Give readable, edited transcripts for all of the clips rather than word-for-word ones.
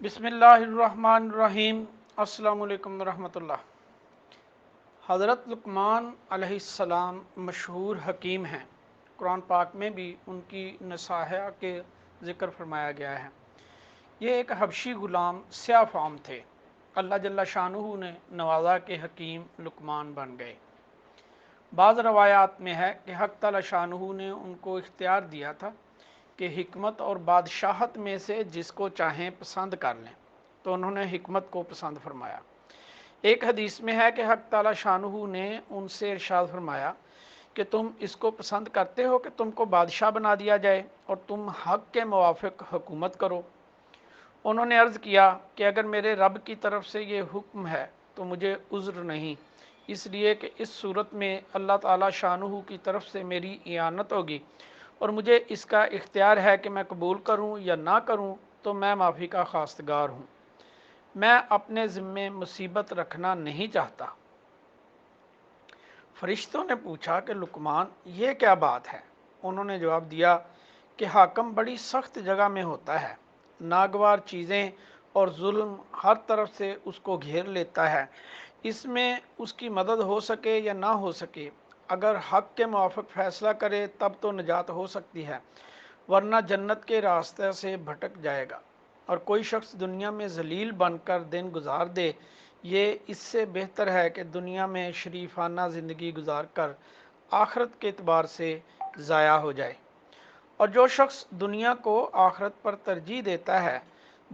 بسم اللہ الرحمن الرحیم۔ السلام علیکم ورحمۃ اللہ۔ حضرت لقمان علیہ السلام مشہور حکیم ہیں۔ قرآن پاک میں بھی ان کی نصائح کے ذکر فرمایا گیا ہے۔ یہ ایک حبشی غلام سیاہ فام تھے۔ اللہ جل شانہ نے نوازا کے حکیم لقمان بن گئے۔ بعض روایات میں ہے کہ حق تعالی شانہ نے ان کو اختیار دیا تھا کہ حکمت اور بادشاہت میں سے جس کو چاہیں پسند کر لیں، تو انہوں نے حکمت کو پسند فرمایا۔ ایک حدیث میں ہے کہ حق تعالی شانہ نے ان سے ارشاد فرمایا کہ تم اس کو پسند کرتے ہو کہ تم کو بادشاہ بنا دیا جائے اور تم حق کے موافق حکومت کرو۔ انہوں نے عرض کیا کہ اگر میرے رب کی طرف سے یہ حکم ہے تو مجھے عذر نہیں، اس لیے کہ اس صورت میں اللہ تعالی شانہ کی طرف سے میری اعانت ہوگی اور مجھے اس کا اختیار ہے کہ میں قبول کروں یا نہ کروں، تو میں معافی کا خواستگار ہوں۔ میں اپنے ذمے مصیبت رکھنا نہیں چاہتا۔ فرشتوں نے پوچھا کہ لقمان یہ کیا بات ہے؟ انہوں نے جواب دیا کہ حاکم بڑی سخت جگہ میں ہوتا ہے، ناگوار چیزیں اور ظلم ہر طرف سے اس کو گھیر لیتا ہے، اس میں اس کی مدد ہو سکے یا نہ ہو سکے، اگر حق کے موافق فیصلہ کرے تب تو نجات ہو سکتی ہے، ورنہ جنت کے راستے سے بھٹک جائے گا۔ اور کوئی شخص دنیا میں ذلیل بن کر دن گزار دے، یہ اس سے بہتر ہے کہ دنیا میں شریفانہ زندگی گزار کر آخرت کے اعتبار سے ضائع ہو جائے۔ اور جو شخص دنیا کو آخرت پر ترجیح دیتا ہے،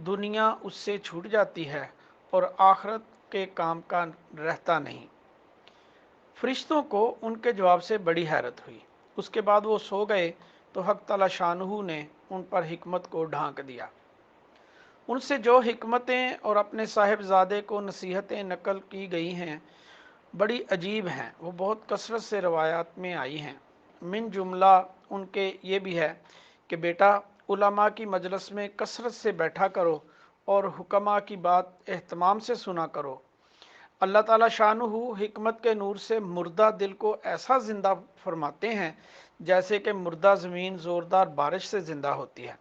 دنیا اس سے چھوٹ جاتی ہے اور آخرت کے کام کا رہتا نہیں۔ فرشتوں کو ان کے جواب سے بڑی حیرت ہوئی۔ اس کے بعد وہ سو گئے تو حق تعالی شانہ نے ان پر حکمت کو ڈھانک دیا۔ ان سے جو حکمتیں اور اپنے صاحبزادے کو نصیحتیں نقل کی گئی ہیں بڑی عجیب ہیں، وہ بہت کثرت سے روایات میں آئی ہیں۔ من جملہ ان کے یہ بھی ہے کہ بیٹا، علماء کی مجلس میں کثرت سے بیٹھا کرو اور حکماء کی بات اہتمام سے سنا کرو۔ اللہ تعالی شانہ حکمت کے نور سے مردہ دل کو ایسا زندہ فرماتے ہیں جیسے کہ مردہ زمین زوردار بارش سے زندہ ہوتی ہے۔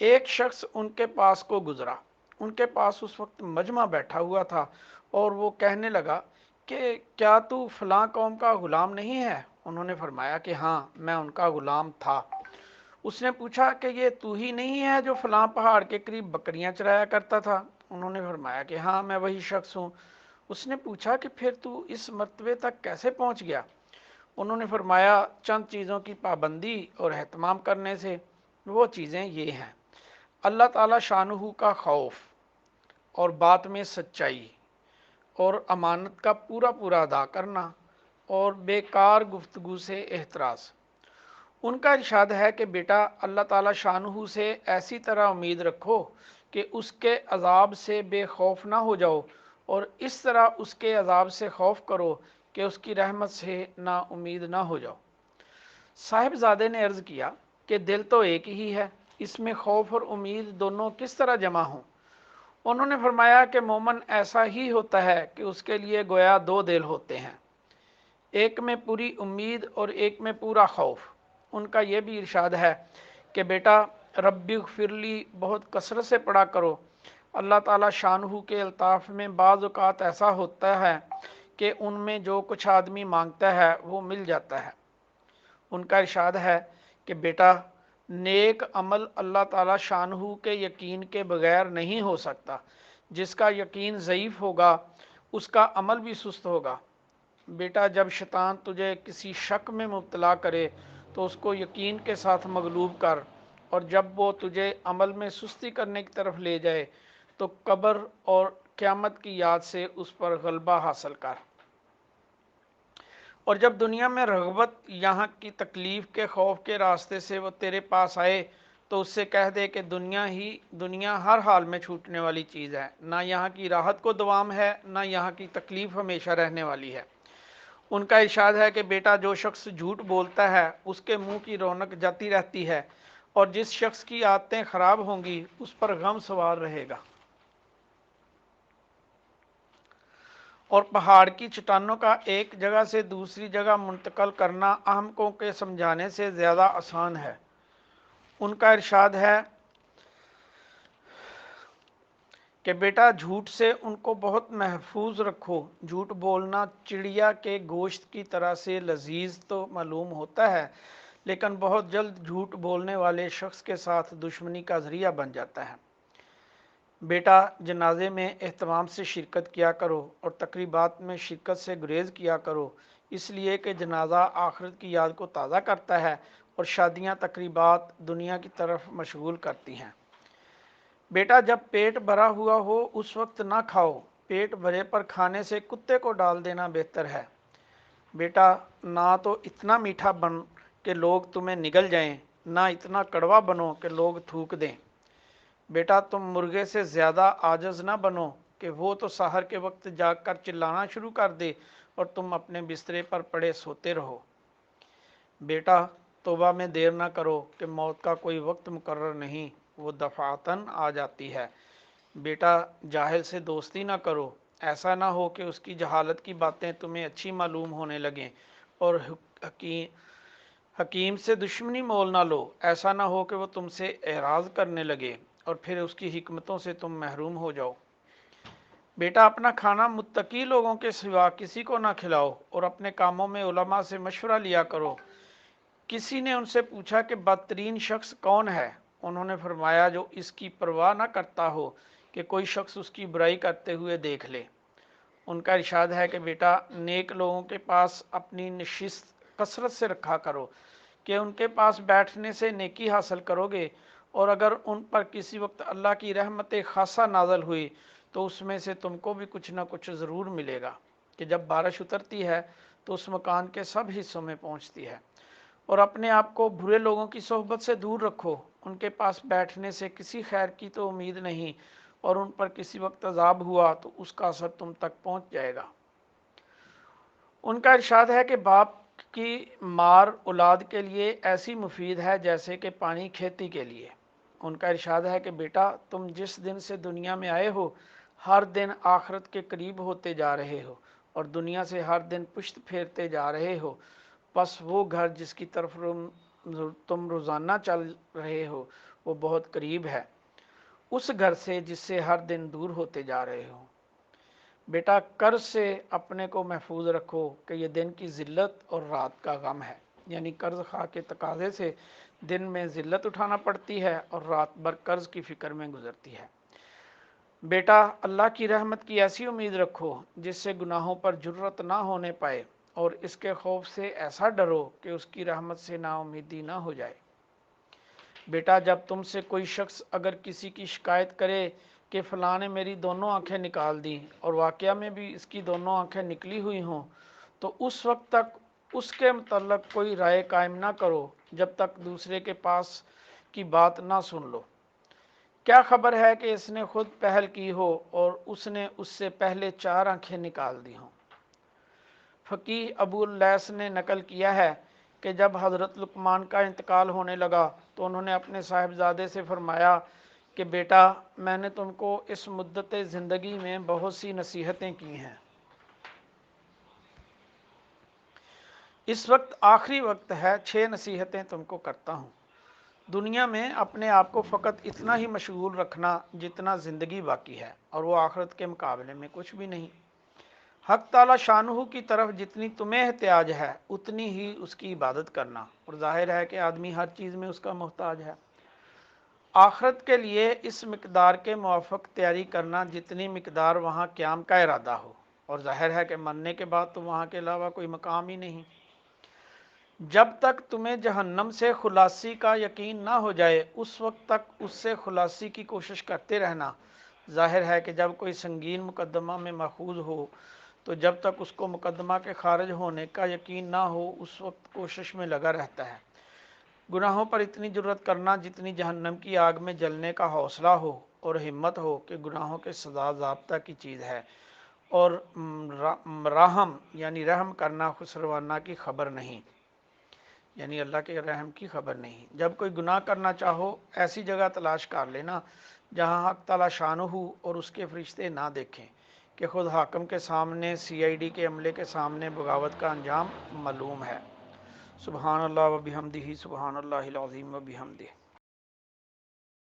ایک شخص ان کے پاس کو گزرا۔ ان کے پاس اس وقت مجمع بیٹھا ہوا تھا اور وہ کہنے لگا کہ کیا تو فلاں قوم کا غلام نہیں ہے؟ انہوں نے فرمایا کہ ہاں، میں ان کا غلام تھا۔ اس نے پوچھا کہ یہ تو ہی نہیں ہے جو فلاں پہاڑ کے قریب بکریاں چرایا کرتا تھا؟ انہوں نے فرمایا کہ ہاں، میں وہی شخص ہوں۔ اس نے پوچھا کہ پھر تو اس مرتبے تک کیسے پہنچ گیا؟ انہوں نے فرمایا چند چیزوں کی پابندی اور اہتمام کرنے سے۔ وہ چیزیں یہ ہیں: اللہ تعالی شانہ کا خوف اور بات میں سچائی اور امانت کا پورا پورا ادا کرنا اور بیکار گفتگو سے احتراز۔ ان کا ارشاد ہے کہ بیٹا، اللہ تعالی شانہ سے ایسی طرح امید رکھو کہ اس کے عذاب سے بے خوف نہ ہو جاؤ، اور اس طرح اس کے عذاب سے خوف کرو کہ اس کی رحمت سے نا امید نہ ہو جاؤ۔ صاحبزادے نے عرض کیا کہ دل تو ایک ہی ہے، اس میں خوف اور امید دونوں کس طرح جمع ہوں؟ انہوں نے فرمایا کہ مومن ایسا ہی ہوتا ہے کہ اس کے لیے گویا دو دل ہوتے ہیں، ایک میں پوری امید اور ایک میں پورا خوف۔ ان کا یہ بھی ارشاد ہے کہ بیٹا، ربی اغفرلی بہت کثرت سے پڑھا کرو۔ اللہ تعالی شانہ کے الطاف میں بعض اوقات ایسا ہوتا ہے کہ ان میں جو کچھ آدمی مانگتا ہے وہ مل جاتا ہے۔ ان کا ارشاد ہے کہ بیٹا، نیک عمل اللہ تعالی شانہ کے یقین کے بغیر نہیں ہو سکتا۔ جس کا یقین ضعیف ہوگا اس کا عمل بھی سست ہوگا۔ بیٹا، جب شیطان تجھے کسی شک میں مبتلا کرے تو اس کو یقین کے ساتھ مغلوب کر، اور جب وہ تجھے عمل میں سستی کرنے کی طرف لے جائے تو قبر اور قیامت کی یاد سے اس پر غلبہ حاصل کر۔ اور جب دنیا میں رغبت یہاں کی تکلیف کے خوف کے راستے سے وہ تیرے پاس آئے تو اس سے کہہ دے کہ دنیا ہر حال میں چھوٹنے والی چیز ہے، نہ یہاں کی راحت کو دوام ہے، نہ یہاں کی تکلیف ہمیشہ رہنے والی ہے۔ ان کا ارشاد ہے کہ بیٹا، جو شخص جھوٹ بولتا ہے اس کے منہ کی رونق جاتی رہتی ہے، اور جس شخص کی عادتیں خراب ہوں گی اس پر غم سوار رہے گا۔ اور پہاڑ کی چٹانوں کا ایک جگہ سے دوسری جگہ منتقل کرنا احمقوں کے سمجھانے سے زیادہ آسان ہے۔ ان کا ارشاد ہے کہ بیٹا جھوٹ سے ان کو بہت محفوظ رکھو، جھوٹ بولنا چڑیا کے گوشت کی طرح سے لذیذ تو معلوم ہوتا ہے، لیکن بہت جلد جھوٹ بولنے والے شخص کے ساتھ دشمنی کا ذریعہ بن جاتا ہے۔ بیٹا جنازے میں اہتمام سے شرکت کیا کرو اور تقریبات میں شرکت سے گریز کیا کرو، اس لیے کہ جنازہ آخرت کی یاد کو تازہ کرتا ہے اور شادیاں تقریبات دنیا کی طرف مشغول کرتی ہیں۔ بیٹا جب پیٹ بھرا ہوا ہو اس وقت نہ کھاؤ، پیٹ بھرے پر کھانے سے کتے کو ڈال دینا بہتر ہے۔ بیٹا نہ تو اتنا میٹھا بن کہ لوگ تمہیں نگل جائیں، نہ اتنا کڑوا بنو کہ لوگ تھوک دیں۔ بیٹا تم مرغے سے زیادہ عاجز نہ بنو کہ وہ تو سحر کے وقت جاگ کر چلانا شروع کر دے اور تم اپنے بسترے پر پڑے سوتے رہو۔ بیٹا توبہ میں دیر نہ کرو کہ موت کا کوئی وقت مقرر نہیں، وہ دفعتاً آ جاتی ہے۔ بیٹا جاہل سے دوستی نہ کرو، ایسا نہ ہو کہ اس کی جہالت کی باتیں تمہیں اچھی معلوم ہونے لگیں، اور حکیم سے دشمنی مول نہ لو، ایسا نہ ہو کہ وہ تم سے اعراض کرنے لگے اور پھر اس کی حکمتوں سے تم محروم ہو جاؤ۔ بیٹا اپنا کھانا متقی لوگوں کے سوا کسی کو نہ کھلاؤ اور اپنے کاموں میں علماء سے مشورہ لیا کرو۔ کسی نے ان سے پوچھا کہ بدترین شخص کون ہے؟ انہوں نے فرمایا جو اس کی پرواہ نہ کرتا ہو کہ کوئی شخص اس کی برائی کرتے ہوئے دیکھ لے۔ ان کا ارشاد ہے کہ بیٹا نیک لوگوں کے پاس اپنی نشست کثرت سے رکھا کرو کہ ان کے پاس بیٹھنے سے نیکی حاصل کرو گے، اور اگر ان پر کسی وقت اللہ کی رحمت خاصہ نازل ہوئی تو اس میں سے تم کو بھی کچھ نہ کچھ ضرور ملے گا کہ جب بارش اترتی ہے تو اس مکان کے سب حصوں میں پہنچتی ہے۔ اور اپنے آپ کو برے لوگوں کی صحبت سے دور رکھو، ان کے پاس بیٹھنے سے کسی خیر کی تو امید نہیں، اور ان پر کسی وقت عذاب ہوا تو اس کا اثر تم تک پہنچ جائے گا۔ ان کا ارشاد ہے کہ باپ کی مار اولاد کے لیے ایسی مفید ہے جیسے کہ پانی کھیتی کے لیے۔ ان کا ارشاد ہے کہ بیٹا تم جس دن سے دنیا میں آئے ہو ہر دن آخرت کے قریب ہوتے جا رہے ہو اور دنیا سے ہر دن پشت پھیرتے جا رہے ہو، بس وہ گھر جس کی طرف تم روزانہ چل رہے ہو وہ بہت قریب ہے، اس گھر سے جس سے ہر دن دور ہوتے جا رہے ہو۔ بیٹا قرض سے اپنے کو محفوظ رکھو کہ یہ دن کی ذلت اور رات کا غم ہے، یعنی قرض خواہ کے تقاضے سے دن میں ذلت اٹھانا پڑتی ہے اور رات بھر قرض کی فکر میں گزرتی ہے۔ بیٹا اللہ کی رحمت کی ایسی امید رکھو جس سے گناہوں پر جرت نہ ہونے پائے، اور اس کے خوف سے ایسا ڈرو کہ اس کی رحمت سے نا امیدی نہ ہو جائے۔ بیٹا جب تم سے کوئی شخص اگر کسی کی شکایت کرے کہ فلاں نے میری دونوں آنکھیں نکال دیں اور واقعہ میں بھی اس کی دونوں آنکھیں نکلی ہوئی ہوں، تو اس وقت تک اس کے متعلق کوئی رائے قائم نہ کرو جب تک دوسرے کے پاس کی بات نہ سن لو۔ کیا خبر ہے کہ اس نے خود پہل کی ہو اور اس نے اس سے پہلے 4 آنکھیں نکال دی ہوں۔ فقیہ ابو اللیث نے نقل کیا ہے کہ جب حضرت لقمان کا انتقال ہونے لگا تو انہوں نے اپنے صاحبزادے سے فرمایا کہ بیٹا میں نے تم کو اس مدت زندگی میں بہت سی نصیحتیں کی ہیں، اس وقت آخری وقت ہے، 6 نصیحتیں تم کو کرتا ہوں۔ دنیا میں اپنے آپ کو فقط اتنا ہی مشغول رکھنا جتنا زندگی باقی ہے، اور وہ آخرت کے مقابلے میں کچھ بھی نہیں۔ حق تعالی شانہ کی طرف جتنی تمہیں احتیاج ہے اتنی ہی اس کی عبادت کرنا، اور ظاہر ہے کہ آدمی ہر چیز میں اس کا محتاج ہے۔ آخرت کے لیے اس مقدار کے موافق تیاری کرنا جتنی مقدار وہاں قیام کا ارادہ ہو، اور ظاہر ہے کہ مرنے کے بعد تو وہاں کے علاوہ کوئی مقام ہی نہیں۔ جب تک تمہیں جہنم سے خلاصی کا یقین نہ ہو جائے اس وقت تک اس سے خلاصی کی کوشش کرتے رہنا۔ ظاہر ہے کہ جب کوئی سنگین مقدمہ میں ماخوذ ہو تو جب تک اس کو مقدمہ کے خارج ہونے کا یقین نہ ہو اس وقت کوشش میں لگا رہتا ہے۔ گناہوں پر اتنی جرت کرنا جتنی جہنم کی آگ میں جلنے کا حوصلہ ہو اور ہمت ہو کہ گناہوں کے سزا ضابطہ کی چیز ہے، اور راہم یعنی رحم کرنا خسروانہ کی خبر نہیں، یعنی اللہ کے رحم کی خبر نہیں۔ جب کوئی گناہ کرنا چاہو ایسی جگہ تلاش کر لینا جہاں حق تعالی شانہ اور اس کے فرشتے نہ دیکھیں کہ خود حاکم کے سامنے CID کے عملے کے سامنے بغاوت کا انجام معلوم ہے۔ سبحان اللہ و بحمدہ، سبحان اللہ العظیم و بحمدہ۔